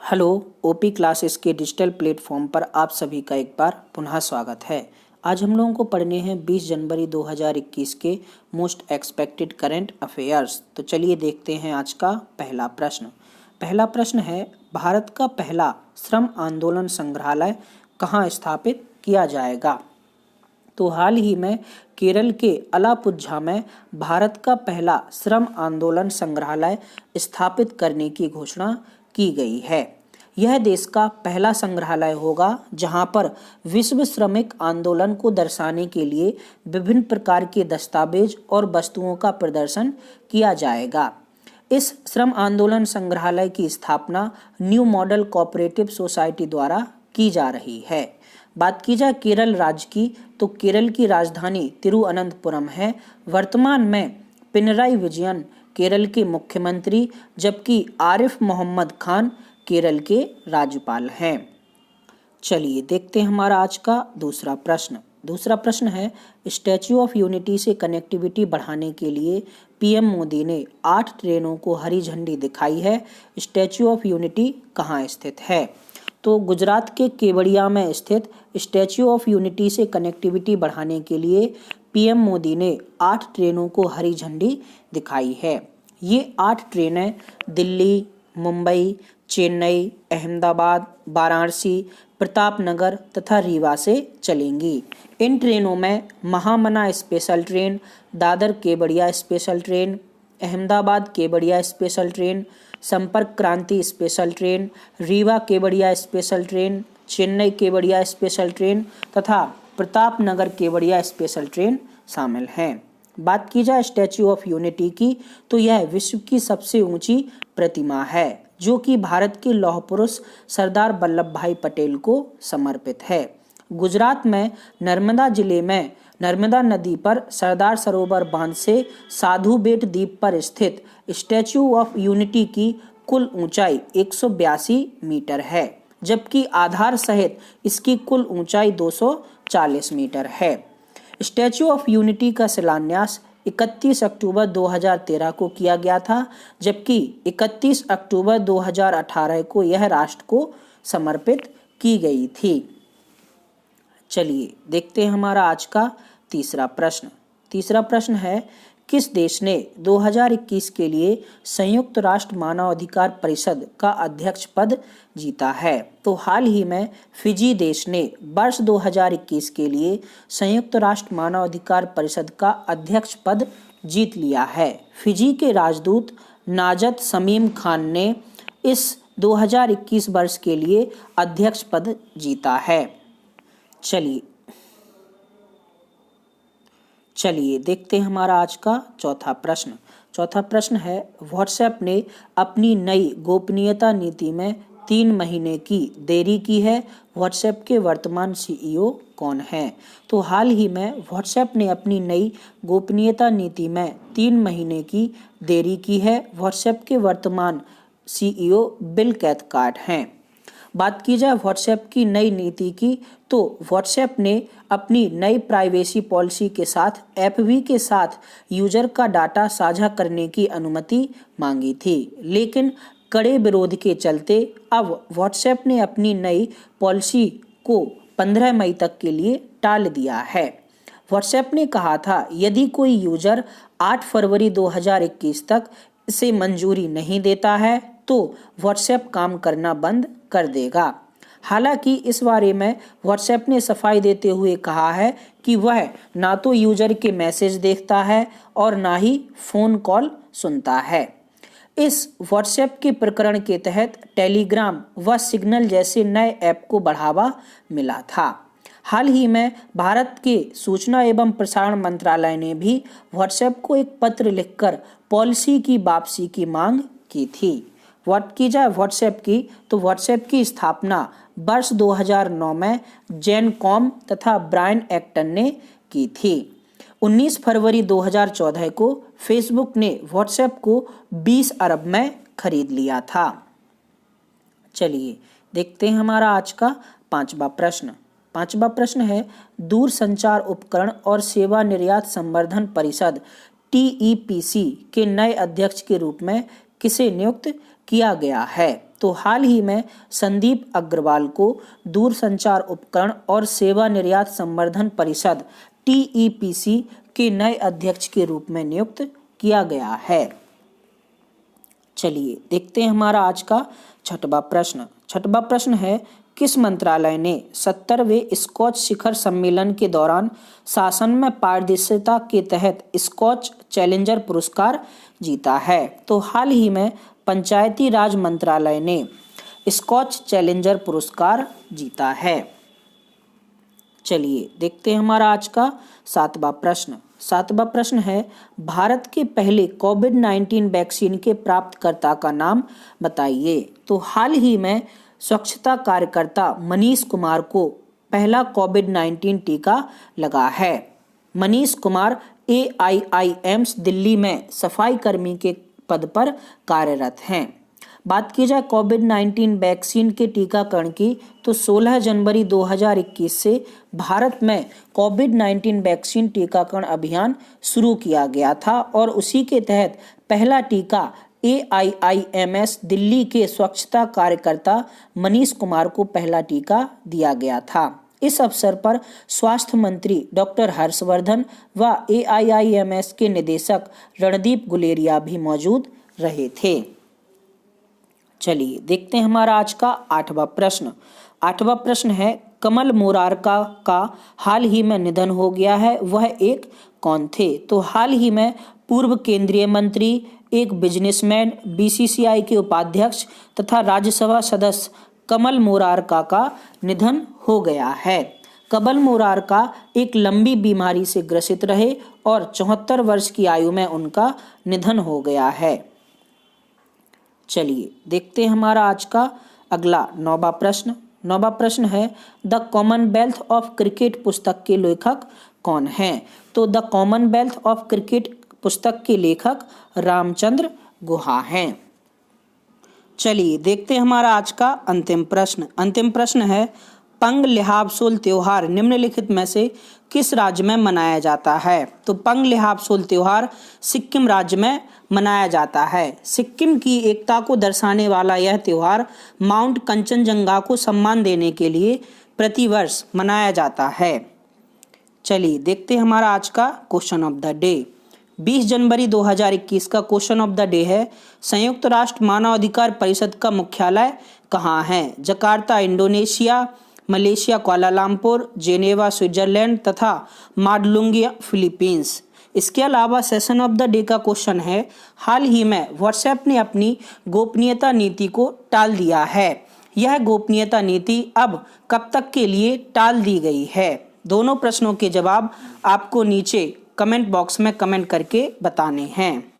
Hello. OP classes के digital platform पर आप सभी का एक बार पुनः स्वागत है। आज हम लोगों को पढ़ने हैं 20 जनवरी 2021 के मोस्ट एक्सपेक्टेड करंट अफेयर्स। तो चलिए देखते हैं आज का पहला प्रश्न। पहला प्रश्न है, भारत का पहला श्रम आंदोलन संग्रहालय कहाँ स्थापित किया जाएगा? तो हाल ही में केरल के अलापुझा में भारत का पहला श्रम आंदोलन संग्रहालय स्थापित करने की घोषणा की गई है। यह देश का पहला संग्रहालय होगा जहां पर विश्व श्रमिक आंदोलन को दर्शाने के लिए विभिन्न प्रकार के दस्तावेज और वस्तुओं का प्रदर्शन किया जाएगा। इस श्रम आंदोलन संग्रहालय की स्थापना न्यू मॉडल कोऑपरेटिव सोसाइटी द्वारा की जा रही है। बात की जाए केरल राज्य की, तो केरल की राजधानी तिरुअनंतपुरम है। वर्तमान में पिनराई विजयन केरल के मुख्यमंत्री, जबकि आरिफ मोहम्मद खान केरल के राज्यपाल हैं। चलिए देखते हैं हमारा आज का दूसरा प्रश्न। दूसरा प्रश्न है, स्टैच्यू ऑफ यूनिटी से कनेक्टिविटी बढ़ाने के लिए पीएम मोदी ने 8 ट्रेनों को हरी झंडी दिखाई है। स्टैच्यू ऑफ यूनिटी कहाँ स्थित है? तो गुजरात के केवड़िया में स्थित स्टैच्यू ऑफ यूनिटी से कनेक्टिविटी बढ़ाने के लिए पीएम मोदी ने 8 ट्रेनों को हरी झंडी दिखाई है। ये 8 ट्रेनें दिल्ली, मुंबई, चेन्नई, अहमदाबाद, वाराणसी, प्रतापनगर तथा रीवा से चलेंगी। इन ट्रेनों में Mahamana special train, Dadar Kevadia special train, Ahmedabad Kevadia special train, Sampark Kranti special train, Rewa Kevadia special train, Chennai Kevadia special train तथा प्रतापनगर केवड़िया स्पेशल ट्रेन शामिल हैं। बात की जाए स्टैच्यू ऑफ यूनिटी की, तो यह विश्व की सबसे ऊंची प्रतिमा है जो कि भारत के लौह पुरुष सरदार वल्लभ भाई पटेल को समर्पित है। गुजरात में नर्मदा जिले में नर्मदा नदी पर सरदार सरोवर बांध से साधु बेट द्वीप पर स्थित स्टैच्यू ऑफ यूनिटी की कुल ऊंचाई 182 मीटर है, जबकि आधार सहित इसकी कुल ऊंचाई 240 मीटर है। स्टैच्यू ऑफ यूनिटी का शिलान्यास 31 अक्टूबर 2013 को किया गया था, जबकि 31 अक्टूबर 2018 को यह राष्ट्र को समर्पित की गई थी। चलिए देखते हैं हमारा आज का तीसरा प्रश्न। तीसरा प्रश्न है, किस देश ने 2021 के लिए संयुक्त राष्ट्र मानवाधिकार परिषद का अध्यक्ष पद जीता है? तो हाल ही में फिजी देश ने वर्ष 2021 के लिए संयुक्त राष्ट्र मानवाधिकार परिषद का अध्यक्ष पद जीत लिया है। फिजी के राजदूत नाजत शमीम खान ने इस 2021 वर्ष के लिए अध्यक्ष पद जीता है। चलिए देखते हैं हमारा आज का चौथा प्रश्न। चौथा प्रश्न है, व्हाट्सएप ने अपनी नई गोपनीयता नीति में 3 महीने की देरी की है। व्हाट्सएप के वर्तमान सीईओ कौन हैं? तो हाल ही में व्हाट्सएप ने अपनी नई गोपनीयता नीति में 3 महीने की देरी की है। व्हाट्सएप के वर्तमान सीईओ बिल कैथकार्ट हैं। बात की जाए व्हाट्सएप की नई नीति की, तो व्हाट्सएप ने अपनी नई प्राइवेसी पॉलिसी के साथ एफबी के साथ यूजर का डाटा साझा करने की अनुमति मांगी थी, लेकिन कड़े विरोध के चलते अब व्हाट्सएप ने अपनी नई पॉलिसी को 15 मई तक के लिए टाल दिया है। व्हाट्सएप ने कहा था, यदि कोई यूजर 8 फरवरी 2021 तक इसे मंजूरी नहीं देता है तो व्हाट्सएप काम करना बंद कर देगा। हालांकि इस बारे में व्हाट्सएप ने सफाई देते हुए कहा है कि वह ना तो यूजर के मैसेज देखता है और ना ही फोन कॉल सुनता है। इस व्हाट्सएप के प्रकरण के तहत टेलीग्राम व सिग्नल जैसे नए ऐप को बढ़ावा मिला था। हाल ही में भारत के सूचना एवं प्रसारण मंत्रालय ने भी व्हाट्सएप को एक पत्र लिखकर पॉलिसी की वापसी की मांग की थी। बात की जाए व्हाट्सएप की, तो व्हाट्सएप की स्थापना वर्ष 2009 में जेन कॉम तथा ब्रायन एक्टन ने की थी। 19 फरवरी 2014 को फेसबुक ने व्हाट्सएप को 20 अरब में खरीद लिया था। चलिए देखते हैं हमारा आज का पांचवा प्रश्न। पांचवा प्रश्न है, दूरसंचार उपकरण और सेवा निर्यात संवर्धन परिषद TEPC के नए अध्यक्ष के रूप में किसे नियुक्त किया गया है? तो हाल ही में संदीप अग्रवाल को दूरसंचार उपकरण और सेवा निर्यात संवर्धन परिषद TEPC के नए अध्यक्ष के रूप में नियुक्त किया गया है। चलिए देखते हैं हमारा आज का छठवां प्रश्न। छठवां प्रश्न है, किस मंत्रालय ने 70वें स्कॉच शिखर सम्मेलन के दौरान शासन में पारदर्शिता के तहत स्कॉच चैलेंजर पुरस्कार जीता है? तो हाल ही में पंचायती राज मंत्रालय ने स्कॉच चैलेंजर पुरस्कार जीता है। चलिए देखते हैं हमारा आज का सातवां प्रश्न। सातवां प्रश्न है, भारत के पहले कोविड-19 वैक्सीन के प्राप्तकर्ता का नाम बताइए। तो हाल ही में स्वच्छता कार्यकर्ता मनीष कुमार को पहला कोविड-19 टीका लगा है। मनीष कुमार AIIMS दिल्ली में सफाई कर्मी के पद पर कार्यरत हैं। बात की जाए कोविड-19 वैक्सीन के टीकाकरण की, तो 16 जनवरी 2021 से भारत में कोविड-19 वैक्सीन टीकाकरण अभियान शुरू किया गया था और उसी के तहत पहला टीका AIIMS दिल्ली के स्वच्छता कार्यकर्ता मनीष कुमार को पहला टीका दिया गया था। इस अवसर पर स्वास्थ्य मंत्री डॉक्टर हर्षवर्धन व AIIMS के निदेशक रणदीप गुलेरिया भी मौजूद रहे थे। चलिए देखते हैं हमारा आज का आठवां प्रश्न। आठवां प्रश्न है, कमल मोरारका का हाल ही में निधन हो गया है, वह एक कौन थे? तो हाल ही में पूर्व केंद्रीय मंत्री, एक बिजनेसमैन, BCCI के उपाध्यक्ष तथा राज्यसभा सदस्य कमल मोरारका का निधन हो गया है। कमल मोरारका एक लंबी बीमारी से ग्रसित रहे और 74 वर्ष की आयु में उनका निधन हो गया है। चलिए देखते हैं हमारा आज का अगला नौवां प्रश्न। नौवां प्रश्न है, द कॉमनवेल्थ ऑफ क्रिकेट पुस्तक के लेखक कौन हैं? तो द कॉमनवेल्थ ऑफ क्रिकेट पुस्तक के लेखक रामचंद्र गुहा हैं। चलिए देखते हैं हमारा आज का अंतिम प्रश्न। अंतिम प्रश्न है, पंग ल्हाबसोल त्योहार निम्नलिखित में से किस राज्य में मनाया जाता है? तो पंग ल्हाबसोल त्योहार सिक्किम राज्य में मनाया जाता है। सिक्किम की एकता को दर्शाने वाला यह त्योहार माउंट कंचनजंगा को सम्मान देने के लिए प्रतिवर्ष मनाया जाता है। चलिए देखते हैं हमारा आज का क्वेश्चन ऑफ द डे। 20 जनवरी 2021 का क्वेश्चन ऑफ द डे है, संयुक्त राष्ट्र मानव अधिकार परिषद का मुख्यालय कहाँ है? Jakarta Indonesia, Malaysia Kuala Lumpur, Geneva Switzerland तथा माडलुंगिया फिलीपींस। इसके अलावा सेशन ऑफ द डे का क्वेश्चन है, हाल ही में व्हाट्सएप ने अपनी गोपनीयता नीति को टाल दिया है। यह गोपनीयता नीति अब कब तक के लिए टाल दी गई है? दोनों प्रश्नों के जवाब आपको नीचे कमेंट बॉक्स में कमेंट करके बताने हैं।